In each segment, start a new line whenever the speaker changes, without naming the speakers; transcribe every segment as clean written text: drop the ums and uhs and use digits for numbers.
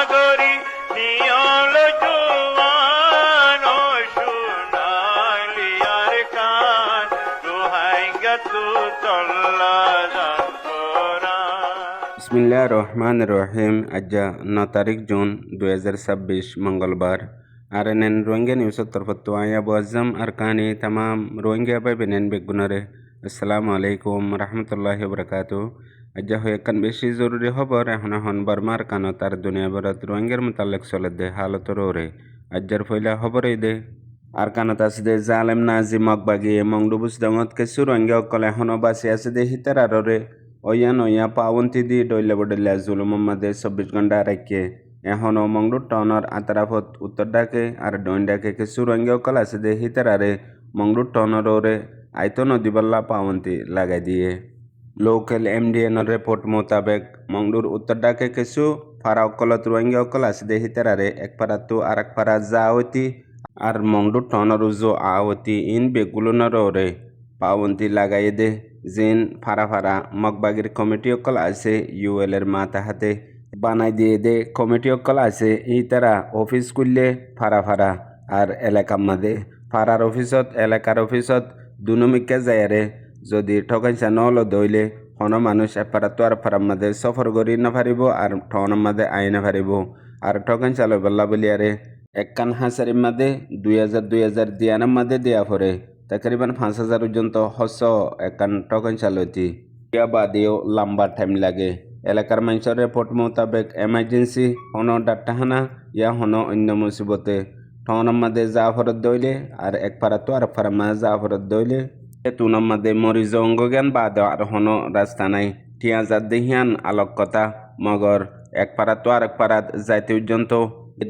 সাগরী নিয়ল জুয়ান ও সোনালিয়ার কান রোহাইঙ্গা তু চল্লা
বিসমিল্লাহির রহমানির রহিম। আজ 9 তারিখ জুন 2026 মঙ্গলবার। আরএনএন রোহিঙ্গা নিউজের তরফত আয়া আজম আর কাহানি তামাম রোহিঙ্গা বাই বেনেন বেগুনরে আসসালামু আলাইকুম রহমতুল্লাহি বরকাতু। আজ হয়ে কান বেশি জরুরি খবর এখন বর্মার কানো তার দুনিয়া ভরত রোহিঙ্গার মোতালেক চলে হালতর ওরে আজ্জার ফইলা খবর দে আর কানত আছে দে জালেম নাজি মগবাগি মংডুবুস দঙত কিছু রোহিঙ্গা অকল এখনো বাঁচি আছে দে হিতার আররে ওয়া পাওয়ন্তি দি ডইলে বডলে জুলুম মাদে 24 ঘন্টা রাখে এখনো মংডু টনর আতারাফত উত্তর ডাকে আর ডইন ডাকে কিছু রোহিঙ্গা অকল আছে দে হিতার আরে মংডু টনর ওরে আইতো নদীবল্লা পাওয়ন্তি লাগাই দিয়ে লোকাল এমডিএন রিপোর্ট মোতাবেক মংডুর উত্তর ডাকে কিছু ফারা অকলত রোহিঙ্গা অকল আছে দে হিতার আরে এক পারাতু আর এক পারা যাওতি আর মংডু টনর উজো আওতি ইন বেগুলোনর ওরে পাওয়ন্তি লাগাই দে জিন ফারা ফারা মগবাগির কমিটি অকল আছে ইউএল এর মাথা হাতে বানাই দিয়ে দে কমিটি অকল আছে ই তারা অফিস করলে ফারা ফারা আর এলাকা মাদে ফারার অফিসত এলাকার অফিসত দুনমিকা যায়ারে যদি ঠকাইছা নল দইলে হন মানুষ এপারা তো আর ফারার মাদে সফর করি না পারিব আর ঠনের মাদে আই না পারিব আর ঠকাইছা লই বল্লা বলিয়ারে একখান হাসারির মাদে 2000 দিয়ানার মাদে দেয়া পরে তকরিবান 5000 পর্যন্ত হস একান টকন চালতি ইয়া বাদেও লম্বা টাইম লাগে এলাকার মানুষের রিপোর্ট মোতাবেক এমার্জেন্সি হনো ডাক্তারখানা ইয়া হনো অন্য মুসিবতে ঠনের মাদে যা ফরত দইলে আর এক পারা তো আর পারা মাঝে যা ফরত দইলে তুনের মাদে মরিজ অঙ্গজ্ঞান বাদ আর হনো রাস্তা নাই টিয়াজার দেহিয়ান আলোক কথা মগর এক পারা তো আর এক পারাত যাইতে পর্যন্ত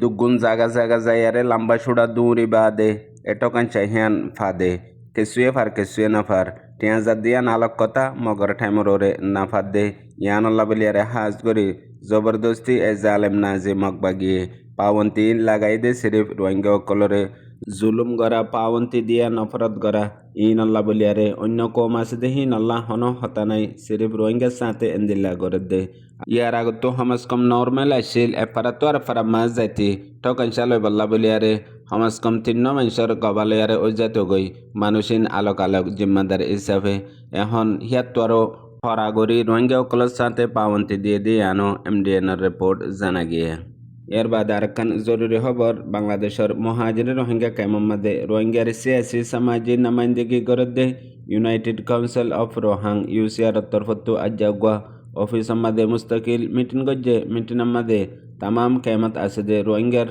দুগুণ জাগা জাগা যাইয়ারে লম্বা সুড়া দূরি বাদে এটকান চাহিয়ান ফাদে কেসুয়ে ফার কেসুয়ে না ফার টিয়াজার দিয়ান আলোক কথা মগর ঠাইমর ওরে না ফাদ দে ইয়ান আল্লাহ বলিয়ারে হাজ করি জবরদস্তি এ জালেম নাজি মগবাগিয়ে পাওয়ন্তি লাগাই দে সিরিফ রোহিঙ্গা কলরে জুলুম গড়া পাওয়ন্তি দিয়া নফরত গড়া ইন আল্লাহ বলিয়ারে অন্য কম আছে দে হিন আল্লাহ হন হতা নাই সিরিফ রোহিঙ্গার সাথে এন্দিল্লা গড়ে দে ইয়ার আগত তো হামাজ কম নর্মাল আসছিল এফারা তো আর ফারা মাছ যাইতি ঠকান চালয় বল্লা বলিয়ারে হামাজ কম 3 মানুষের গবালয়ারে ওই যাতে গই মানুষিন আলোক আলোক জিম্মাদার হিসাবে এখন হিয়াত তো আরো ফরাগরি রোহিঙ্গা অকলের সাথে পাওয়ন্তি দিয়ে আনো এমডিএন রিপোর্ট জানা গিয়ে এর বাদ আরেকখান জরুরি খবর বাংলাদেশের মহাজির রোহিঙ্গা ক্যাম্পের মধ্যে রোহিঙ্গার সিয়াসি সামাজিক নামাইন্দিগি করে দে ইউনাইটেড কাউন্সিল অফ রোহাং ইউসিআর তরফত আজ্জাগুয়া অফিসের মধ্যে মুস্তাকিল মিটিং গজ্জে মিটিংয়ের মধ্যে তামাম ক্যামত আছে দে রোহিঙ্গার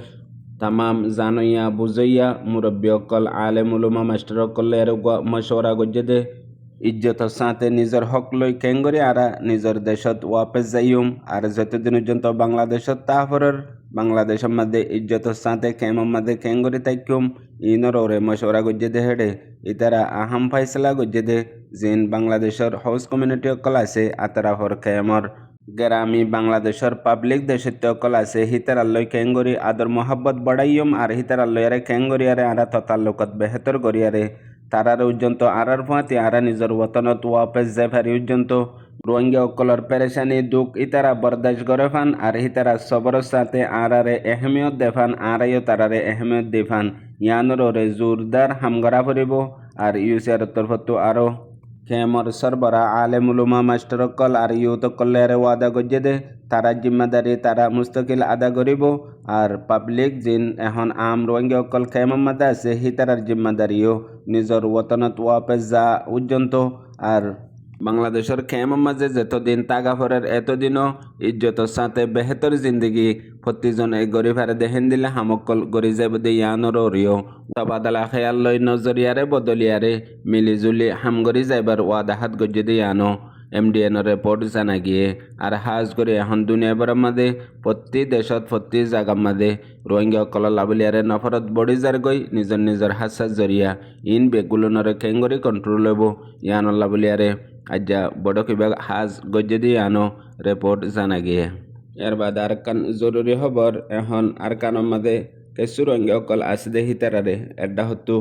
তামাম জানইয়া বুঝইয়া মুরব্বী অকল আলেম উলুমা মাস্টার অকল এর মশওয়ারা গজ্জে দে ইজ্জতর সাথে নিজের হক লই কেঙ্গরি আরা নিজের দেশত ওয়াপস যাইম আর যতদিন পর্যন্ত বাংলাদেশত তাহরের বাংলাদেশের মধ্যে ইজ্জতর সাথে কেমন মধ্যে কেঙ্গরি তাইকুম ইনর ওরে মশওয়ারা গজ্জে দে হেডে ইতারা আহাম ফাইসলা গজ্জে দে জিন বাংলাদেশের হাউস কমিউনিটি অকল আছে আতারা হর কেমর গ্রামী বাংলাদেশের পাবলিক দেশত্ব অকল আছে হিতারাল্লয় কেঙ্গরি আদর মোহাব্বত বড়াইম আর হিতারাল্লয়ারে কেঙ্গরিয়ারে আরা ততাল্লুকত বেহতর গরিয়ারে তারার পর্যন্ত আরার ফাঁতি আরা নিজের ওতনত ওয়াপস জেফারি পর্যন্ত রোহিঙ্গা অকলর পেরেশানি দুঃখ ইতারা বরদাস্ত করে ফান আর হিতারা সবরের সাথে আরারে এহমিয়ত দেফান আরাইও তারারে এহমিয়ত দেফান ইয়ানরে জোরদার হামগরা ফুরিব আর ইউসিআর তরফত আরো খেমর সরবরা আলেম উলুমা মাস্টার অকল আর ইউত অকলের ওয়াদা গজ্জে দে তারা জিম্মাদারি তারা মুস্তাকিল আদা করিব আর পাবলিক জিন এখন আম রোহিঙ্গা অকল খেমর মাদা আছে হিতারার জিম্মাদারিও নিজের ওতনত ওয়াপস যা পর্যন্ত আর বাংলাদেশের খেমর মাঝে যতদিন তাগাফরের এতদিনও ইজ্জতর সাথে বেহতর জিন্দগি প্রতিজন এই গরিব হারে দেহেন দিলে হামকল গরি যাব দে ইয়ানোর ওরিও তবাদালা খেয়াল লই নজরিয়ারে বদলিয়ারে মিলিজুলি হামগরি যাইবার ওয়াদাহাত গজ্জে দিয়ে আনো এমডিএন রিপোর্ট জানা গিয়ে আর হাজ করে এখন দুনিয়া বড় মাদে প্রতি দেশত প্রতি জায়গার মাদে রোহিঙ্গা অকল লাবলিয়ারে নফরত বড়ি যার গই নিজের নিজের হাসার জরিয়া ইন বেগুলনরে কেঙ্গরি কন্ট্রোল হব ইয়ান লাবলিয়ারে আজ্জা বড় কিবা হাজ গজ্জে দিয়ে আনো রিপোর্ট জানা গিয়ে এর বাদ আর কান জরুরি খবর এখন আর কানের মাঝে কিছু রোহিঙ্গা অকল আছে দে হিতারারে এড্ডা হতো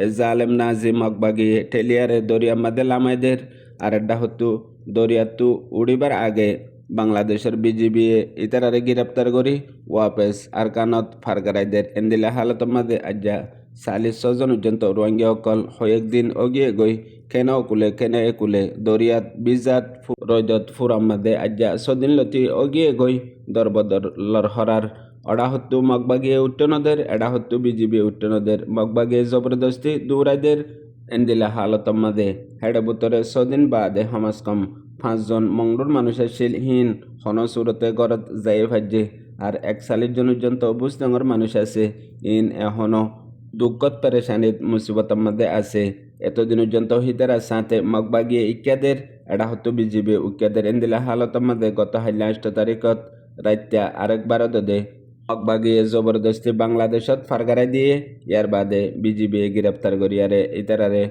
এ জালেম নাজি মগবাগি ঠেলিয়ারে দরিয়া মাদে লামাইদের আর এড্ডা হতো দরিয়াতু উড়িবার আগে বাংলাদেশের বিজিবি ইতারারে গ্রেপ্তার করি ওয়াপেস আরকানত ফারগারাইদের এন্দিলা হালতর মাঝে আজ্জা 46 জন পর্যন্ত রোহিঙ্গা অকল কয়েকদিন অগিয়ে গই কেন কুলে কেনে একুলে দরিয়াত বিজাত রৈদত ফুরাম মাঝে আজ্জা সদিন লতি অগিয়ে গই দরবদর লরহরার অডাহত্তু মগবাগিয়ে উঠ্টনদের এডাহত্তু বিজিবি উঠ্টনদের মগবাগিয়ে জবরদস্তি দৌড়াইদের এন্দিলা হালতর মাঝে হেডে বুতরে সদিন বাদে হামাস কম 5 জন মংডুর মানুষের শিলহীন হন সুরতে গরত যাই ভাজ্যে আর 41 জন পর্যন্ত বুঝডাঙর মানুষ আছে ইন এখনো দুঃখত পেরেশানিত মুসিবতের মধ্যে আছে এতদিন পর্যন্ত হিতারা সাথে মগবাগিয়ে ইক্যাদের এডা হতো বিজিবি উক্যাদের এন্দিলা হালতের মধ্যে গত 8 তারিখত রাত্যা আরেকবার দে মগবাগিয়ে জবরদস্তি বাংলাদেশত ফারগারাই দিয়ে ইয়ার বাদে বিজিবি গ্রেপ্তার করিয়ারে ইতারারে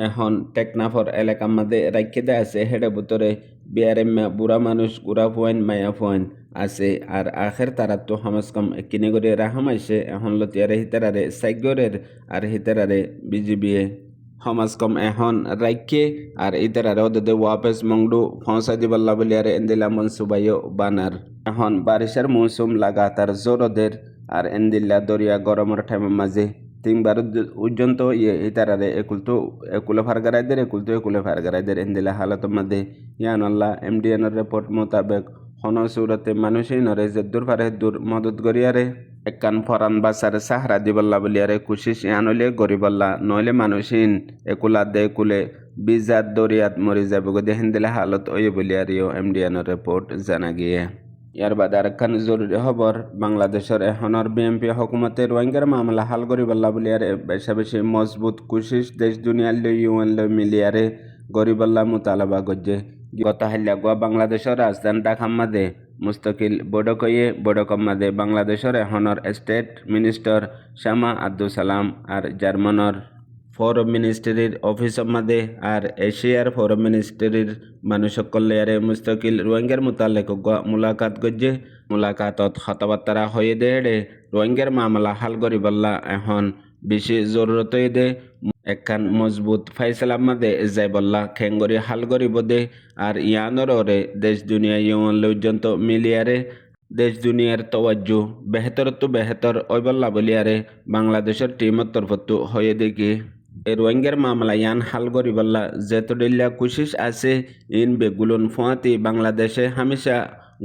এখন টেকনাফর এলাকার মধ্যে রাখে দেয়া আছে হেডে ভিতরে বিয়ারেম্মা বুড়া মানুষ গুড়া ফুয়াইন মায়া ফুয়াইন আছে আর আখের তারা তো হামাস কম কিনে করে রাহামাইছে এখন লতিয়ারে হিতারারে সাইগরের আর হিতারারে বিজিবি হামাস কম এখন রাখে আর ইতারারে ওদের ওয়াপেস মংডু ফসা দিবাল্লা বলিয়ারে এন্দিলা মনসুবাইও বানার এখন বারিশের মৌসুম লাগাতার জোরদের আর এন্দিল্লা দরিয়া গরমের টাইমের মাঝে 3 বার পর্যন্ত ইতারারে একুলে ফারগারাইদের এন্দিলা হালতের মধ্যে ইয়ানল্লাহ এমডিএনের রিপোর্ট মোতাবেক হন সুরতে মানুষই নরে যে দূর পারে দূর মদত করিয়ারে একখান ফরান বাসারে সাহারা দিবল্লা বলিয়ারে কুশিস ইয়ানলে গরিবল্লা নইলে মানুষইন একুলা দে একুলে বিজাত দরিয়াত মরি যাবে গদে হেন্দিলা হালত ওই বলিয়ারিও এমডিএনের রিপোর্ট জানা গিয়ে ইয়ার বাদে আরেকখান জরুরি খবর বাংলাদেশের এখনের বিএনপি হকুমতের রোহিঙ্গার মামলা হাল করিবাল্লা বলিয়ারে বেশা বেশি মজবুত কুশিস দেশ দুনিয়ার লই ইউএন লই মিলিয়ারে গরিবাল্লা মুতালাবা গজ্জে গত হাল্লা গোয়া বাংলাদেশের রাজধানী ঢাকার মাঝে মুস্তকিল বৈঠকের মাঝে বাংলাদেশের এখনের স্টেট মিনিস্টার শামা আব্দুল সালাম আর জার্মানের ফরেন মিনিস্ট্রির অফিসের মাঝে আর এশিয়ার ফরেন মিনিস্ট্রির মানুষ সকলেয়ারে মুস্তকিল রোহিঙ্গার মোতালেক মুলাকাত গজ্জে মুলাকাতত কথাবার্তা হয়ে দেড়ে রোহিঙ্গার মামলা হাল করিবাল্লা এখন বেশি জরুরত দে একখান মজবুত ফাইসলার মাঝে যাই বললা খেঙ্গরি হাল করিব দে আর ইয়ানর ওরে দেশ দুনিয়া ইউন পর্যন্ত মিলিয়ারে দেশ দুনিয়ার তওয়াজ্জু বেহতর ওইবল্লা বলিয়ারে বাংলাদেশের টিমের তরফত হয়ে দেখি এই রোহিঙ্গার মামলা ইয়ান হাল করিবল্লা যেতডিল্লা কুশিস আছে ইন বেগুলুন ফুয়াতি বাংলাদেশে হামেশা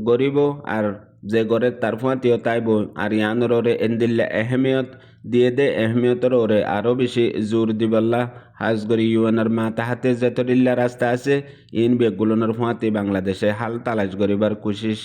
গরিব আর যে গড়ে তার ফুয়াতিও তাইব আর ইয়ানোর ওরে এন্দিল্লা এহমিয়ত দিয়ে দে এহমিয়তর ওরে আরও বেশি জোর দিবল্লা হাজগরি ইউএনের মাতাহাতে যেতডিল্লা রাস্তা আছে ইন বেগুলনের ফুয়াতি বাংলাদেশে হাল তালাশ করিবার কুশিস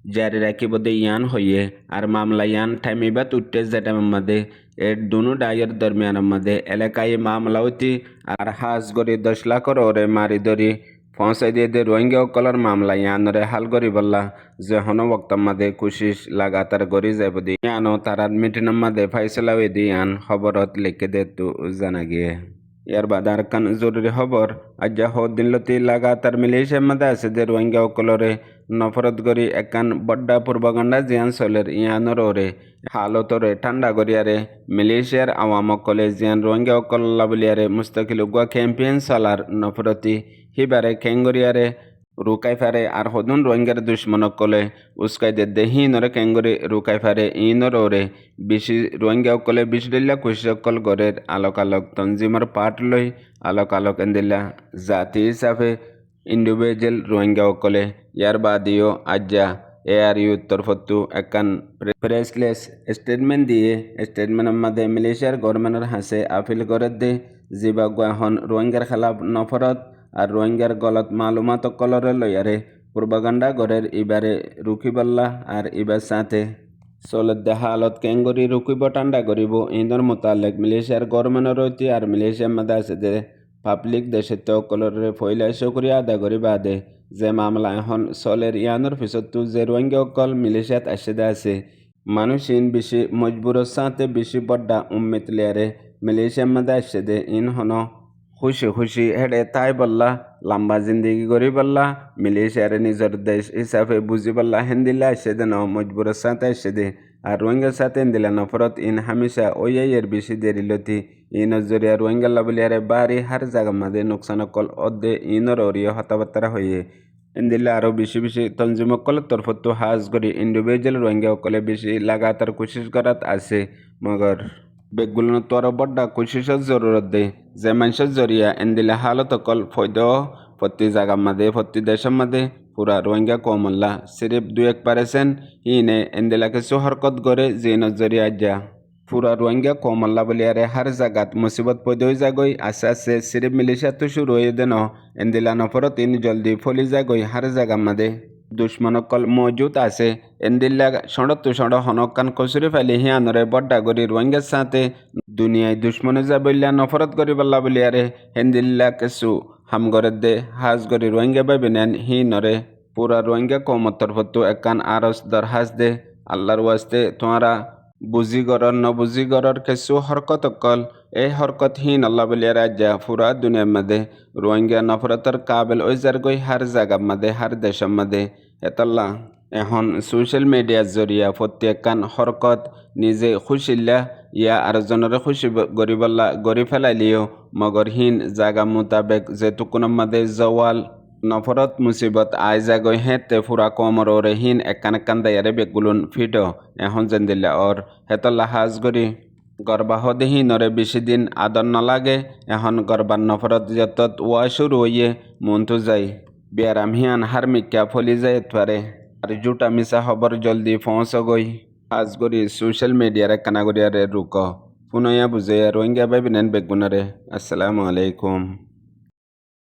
জারি রাখিব দে ইয়ান হইয়ে আর মামলা ইয়ান থামিবা উঠতে যেটা মাদে এর দুনো ডায়ের দরমিয়ানের মধ্যে এলাকায় মামলা হইতি আর হাজ গড়ি 10 লাখর ওরে মারি ধরি পৌঁছাই দিয়ে দে রোহিঙ্গা অকলর মামলা ইয়ানরে হাল করি বললা যে হন বক্তর মাদে কুশিস লাগাতার গড়ি যাইব দি ইয়ানো তারার মিটিনের মাদে ফাইসলা হয়ে দি ইয়ান খবরত লিখে দে তো জানা গিয়ে ইয়ার বাদ আর কান জরুরি খবর আজ দিন লতি লাগাতার মিলিশিয়ার মধ্যে আছে যে রোহিঙ্গা অকলরে নফরত করি একান বড্ডা পূর্বগণ্ডা জিয়ান চলের ইয়ানোর ওরে হালতরে ঠান্ডা করিয়ারে মিলিশিয়ার আওয়ামকলে জিয়ান রোহিঙ্গা অকল্লা বলিয়ারে মুস্তাকিল উগুয়া ক্যাম্পেইন চলার নফরতি হিবারে খেঙ্গরিয়ারে রুকাই ফারে আর হদুন রোহিঙ্গার দুশ্মনকলে উস্কাই দে হিনরে কেঙ্গরি রুকাই ফারে ইনর ওরে বেশি রোহিঙ্গা অকলে বিশডিল্লা কুশকল গড়ের আলোক তঞ্জিমর পাট লই আলোক এন্দিল্লা জাতি হিসাবে ইন্ডিভিজুয়াল রোহিঙ্গা অকলে ইয়ার বাদিও আজ্জা ARU তরফতু একান প্রেসলেস স্টেটমেন্ট দিয়ে স্টেটমেন্টের মধ্যে মিলিশিয়ার গভর্নমেন্টের হাসে আপিল করে দে জিবা এখন রোহিঙ্গার খেলাফ নফরত আর রোহিঙ্গার গলত মালুমাত কলরে লইয়ারে পূর্বগান্ডা গড়ের ইবারে রুকিবাল্লা আর ইবার সাথে চলত দেখা আলত কেঙ্গরি রুকিব ঠান্ডা করিব ইন্দর মোতালেক মিলিশিয়ার গভর্নমেন্টের রইতি আর মিলিশিয়ার মধ্যে আছে যে পাবলিক দেশে কলরে ফইলাই শুক্রিয়া আদা করি বাদে যে মামলা এখন চলের ইয়ানোর পিছতো যে রোহিঙ্গা অকল মিলিশিয়াত আসে আছে মানুষ ইন বেশি মজবুরের সাথে বেশি বড্ডা উম্মিত লিয়ারে মিলিশিয়ার মধ্যে আসে দে ইন হন খুশি হেডে তাই বললা লম্বা জিন্দগি করি বললা মিলিশিয়ারে নিজের দেশ হিসাবে বুঝি বললা হেন্দিলা আসে দে ন মজবুরের সাথে আসে দে আর রোহিঙ্গার সাথে দিলা নফরত ইন হামেশা ওই এর বেশি দেরি লতি ইনর জরিয়া রোহিঙ্গা বলিয়ারে বাড়ি হার জায়গা মাঝে নোকসান কল অদে ইনর ওরিয়ে হতাবার্তা হয়ে এন্দিলে আরও বেশি বেশি তঞ্জিমসকলের তরফতো হাজ করি ইন্ডিভিজুয়াল রোহিঙ্গাসকলে বেশি লাগাতার কোশিশ করাত আছে মগর বেগগুলো তো আরও বড্ডা কোশিশের জরুরত দে যে মানুষের জরিয়া এন্দিলে হালত অকল ফৈদ প্রতি জায়গার মাঝে প্রতি দেশের মাঝে পুরা রোহিঙ্গা কমল্লা সিরিফ 2-1% হিনে এন্দিলা কিছু হরকত করে জিনের জরিয়া যা পুরা রোহিঙ্গা কমল্লা বলি আরে হার জায়গাত মুসিবত পদই যাগই আস্তে আস্তে সিরিফ মিলিশিয়া তো শুরু হয়ে দেন এন্দিলা নফরত ইন জলদি ফলি যাগই হার জায়গার মাঝে দুশ্মনকল মজুদ আছে এন্দিল্লা সড়ক তো সড়ক হনকান কচুরি ফেলি হিয়ানরে বড্ডা গরি রোহিঙ্গার সাথে দুনিয়ায় দুশ্মনে যা বললা নফরত করি পাল্লা বলি আরে হেন্দিল্লা কিছু হামগরের দে হাজ গরি রোহিঙ্গা ভাবি নেন হি নরে পুরা রোহিঙ্গা কমতর ফতো একান আরস দরহাজ দে আল্লাহর ওয়াস্তে তোমারা বুঝি গরর নবুঝি গরর কিছু হরকত অকল এই হরকত হীন আল্লাহ বলিয়া রাজ্যা পুরা দুনিয়ার মধ্যে রোহিঙ্গা নফরতের কাবেল ওই যার গই হার জায়গার মধ্যে হার দেশের মধ্যে এতল্লা এখন সোশ্যাল মিডিয়ার জরিয়া প্রত্যেকান হরকত নিজে খুশিল্লা ইয়া আরেকজনের খুশি গড়ি ফেলাইলিও মগরহীন জায়গা মোতাবেক যেটুকুনের মধ্যে জওয়াল নফরত মুসিবত আই জাগই হেতে ফুরা কমর ওরে হিন একান দায়ারে বেগুলুন ফিডো এখন যেন দিলে ওর হেতল্লা হাজ গরি গর্বাহ দেহি নরে বেশি দিন আদর নালাগে এখন গর্বার নফরত যতত ওয়া শুরু হইয়ে মনতো যাই বিয়ারাম হিয়ান হারমিকা ফলি যায় পারে আর জুটা মিশা খবর জলদি পৌঁছ গই হাজ গরি সোশ্যাল মিডিয়ারে কানাগরিয়ারে রুক পুনয়া বুঝে রোহিঙ্গা ভাই বিনেন বেগুনারে আসসালামু আলাইকুম।